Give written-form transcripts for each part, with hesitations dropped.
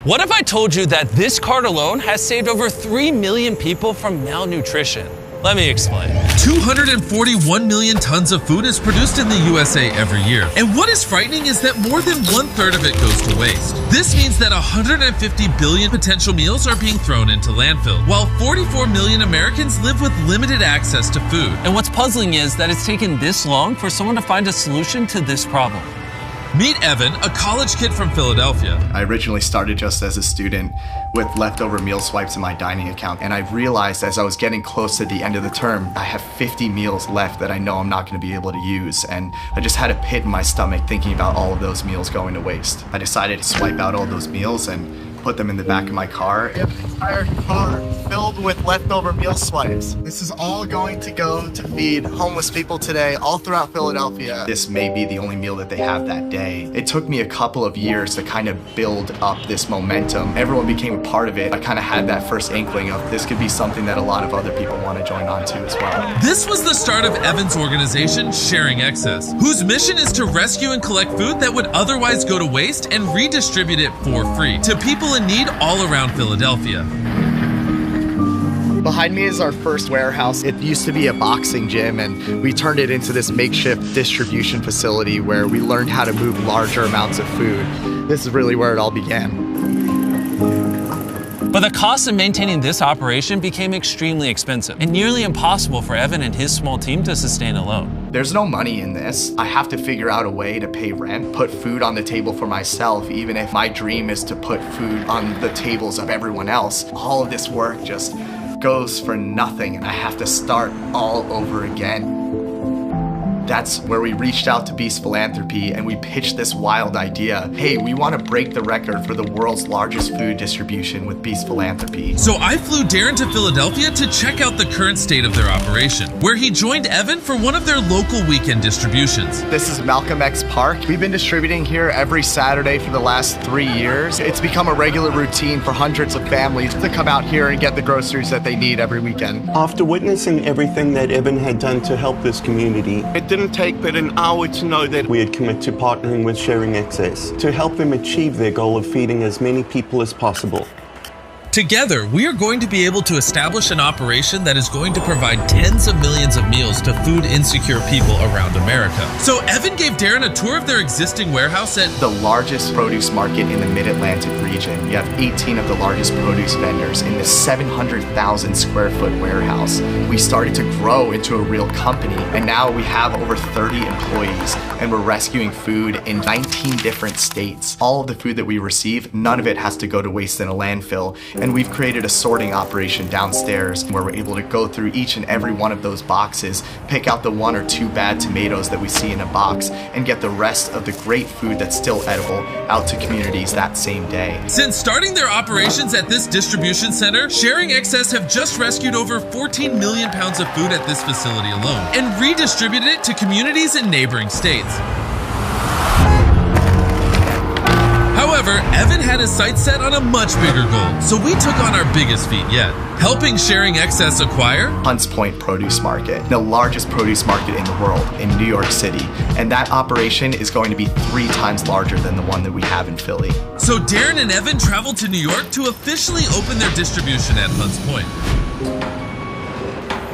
What if I told you that this cart alone has saved over 3 million people from malnutrition? Let me explain. 241 million tons of food is produced in the USA every year. And what is frightening is that more than 1/3 of it goes to waste. This means that 150 billion potential meals are being thrown into landfill, while 44 million Americans live with limited access to food. And what's puzzling is that it's taken this long for someone to find a solution to this problem. Meet Evan, a college kid from Philadelphia. I originally started just as a student with leftover meal swipes in my dining account, and I realized as I was getting close to the end of the term, I have 50 meals left that I know I'm not going to be able to use, and I just had a pit in my stomach thinking about all of those meals going to waste. I decided to swipe out all those meals and put them in the back of my car. I have an entire car filled with leftover meal swipes. This is all going to go to feed homeless people today all throughout Philadelphia. This may be the only meal that they have that day. It took me a couple of years to kind of build up this momentum. Everyone became a part of it. I kind of had that first inkling of this could be something that a lot of other people want to join on to as well. This was the start of Evan's organization, Sharing Excess, whose mission is to rescue and collect food that would otherwise go to waste and redistribute it for free to people in need all around Philadelphia. Behind me is our first warehouse. It used to be a boxing gym, and we turned it into this makeshift distribution facility where we learned how to move larger amounts of food. This is really where it all began. But the cost of maintaining this operation became extremely expensive and nearly impossible for Evan and his small team to sustain alone. There's no money in this. I have to figure out a way to pay rent, put food on the table for myself, even if my dream is to put food on the tables of everyone else. All of this work just goes for nothing, and I have to start all over again. That's where we reached out to Beast Philanthropy and we pitched this wild idea. Hey, we want to break the record for the world's largest food distribution with Beast Philanthropy. So I flew Darren to Philadelphia to check out the current state of their operation, where he joined Evan for one of their local weekend distributions. This is Malcolm X Park. We've been distributing here every Saturday for the last 3 years. It's become a regular routine for hundreds of families to come out here and get the groceries that they need every weekend. After witnessing everything that Evan had done to help this community, it didn't take but an hour to know that we had committed to partnering with Sharing Excess to help them achieve their goal of feeding as many people as possible. Together, we are going to be able to establish an operation that is going to provide tens of millions of meals to food insecure people around America. So Evan gave Darren a tour of their existing warehouse at the largest produce market in the Mid-Atlantic region. You have 18 of the largest produce vendors in this 700,000 square foot warehouse. We started to grow into a real company, and now we have over 30 employees, and we're rescuing food in 19 different states. All of the food that we receive, none of it has to go to waste in a landfill. And we've created a sorting operation downstairs where we're able to go through each and every one of those boxes, pick out the 1 or 2 bad tomatoes that we see in a box, and get the rest of the great food that's still edible out to communities that same day. Since starting their operations at this distribution center, Sharing Excess have just rescued over 14 million pounds of food at this facility alone and redistributed it to communities in neighboring states. However, Evan had his sights set on a much bigger goal, so we took on our biggest feat yet, helping Sharing Excess acquire Hunts Point Produce Market, the largest produce market in the world in New York City, and that operation is going to be 3 times larger than the one that we have in Philly. So Darren and Evan traveled to New York to officially open their distribution at Hunts Point.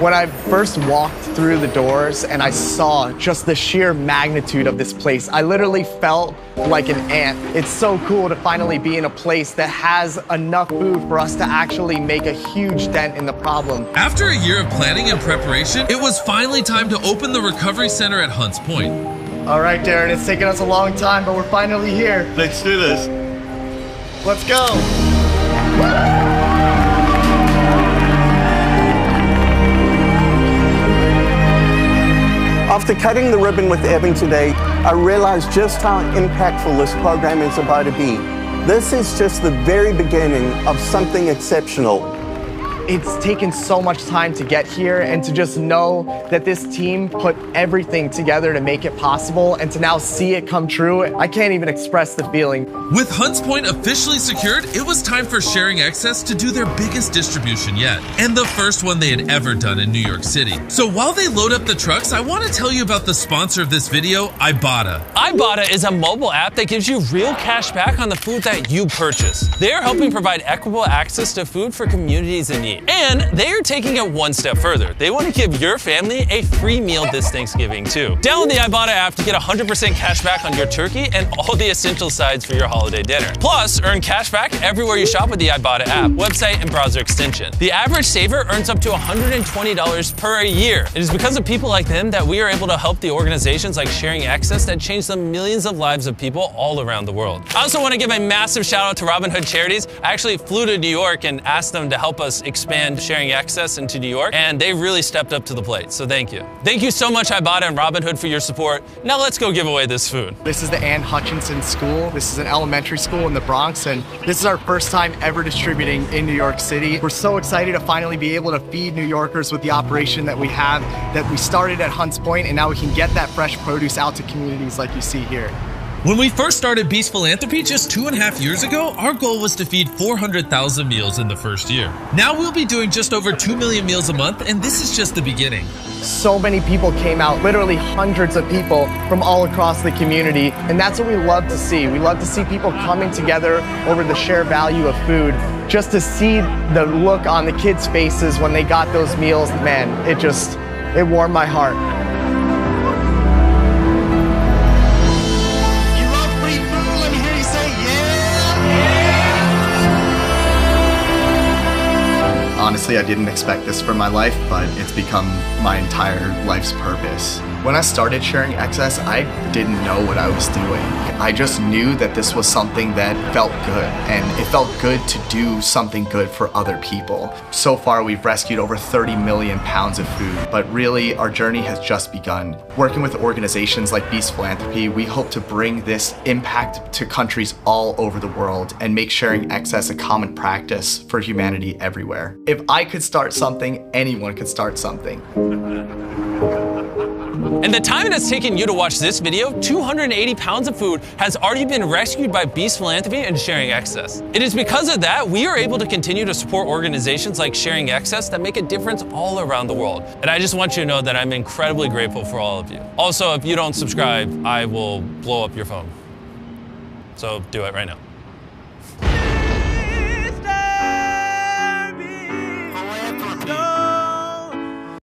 When I first walked through the doors and I saw just the sheer magnitude of this place, I literally felt like an ant. It's so cool to finally be in a place that has enough food for us to actually make a huge dent in the problem. After a year of planning and preparation, it was finally time to open the recovery center at Hunts Point. All right, Darren, it's taken us a long time, but we're finally here. Let's do this. Let's go. After cutting the ribbon with Evan today, I realized just how impactful this program is about to be. This is just the very beginning of something exceptional. It's taken so much time to get here, and to just know that this team put everything together to make it possible, and to now see it come true, I can't even express the feeling. With Hunts Point officially secured, it was time for Sharing Excess to do their biggest distribution yet, and the first one they had ever done in New York City. So while they load up the trucks, I want to tell you about the sponsor of this video, Ibotta. Ibotta is a mobile app that gives you real cash back on the food that you purchase. They are helping provide equitable access to food for communities in need. And they are taking it one step further. They want to give your family a free meal this Thanksgiving too. Download the Ibotta app to get 100% cash back on your turkey and all the essential sides for your holiday dinner. Plus, earn cash back everywhere you shop with the Ibotta app, website, and browser extension. The average saver earns up to $120 per year. It is because of people like them that we are able to help the organizations like Sharing Excess that change the millions of lives of people all around the world. I also want to give a massive shout out to Robin Hood Charities. I actually flew to New York and asked them to help us expand Sharing Excess into New York, and they really stepped up to the plate, so thank you. Thank you so much, Ibotta and Robin Hood, for your support. Now let's go give away this food. This is the Ann Hutchinson School. This is an elementary school in the Bronx, and this is our first time ever distributing in New York City. We're so excited to finally be able to feed New Yorkers with the operation that we have, that we started at Hunts Point, and now we can get that fresh produce out to communities like you see here. When we first started Beast Philanthropy just 2.5 years ago, our goal was to feed 400,000 meals in the first year. Now we'll be doing just over 2 million meals a month, and this is just the beginning. So many people came out, literally hundreds of people from all across the community, and that's what we love to see. We love to see people coming together over the shared value of food. Just to see the look on the kids' faces when they got those meals, man, it warmed my heart. Honestly, I didn't expect this for my life, but it's become my entire life's purpose. When I started Sharing Excess, I didn't know what I was doing. I just knew that this was something that felt good, and it felt good to do something good for other people. So far, we've rescued over 30 million pounds of food, but really, our journey has just begun. Working with organizations like Beast Philanthropy, we hope to bring this impact to countries all over the world and make Sharing Excess a common practice for humanity everywhere. If I could start something, anyone could start something. In the time it has taken you to watch this video, 280 pounds of food has already been rescued by Beast Philanthropy and Sharing Excess. It is because of that we are able to continue to support organizations like Sharing Excess that make a difference all around the world. And I just want you to know that I'm incredibly grateful for all of you. Also, if you don't subscribe, I will blow up your phone. So do it right now.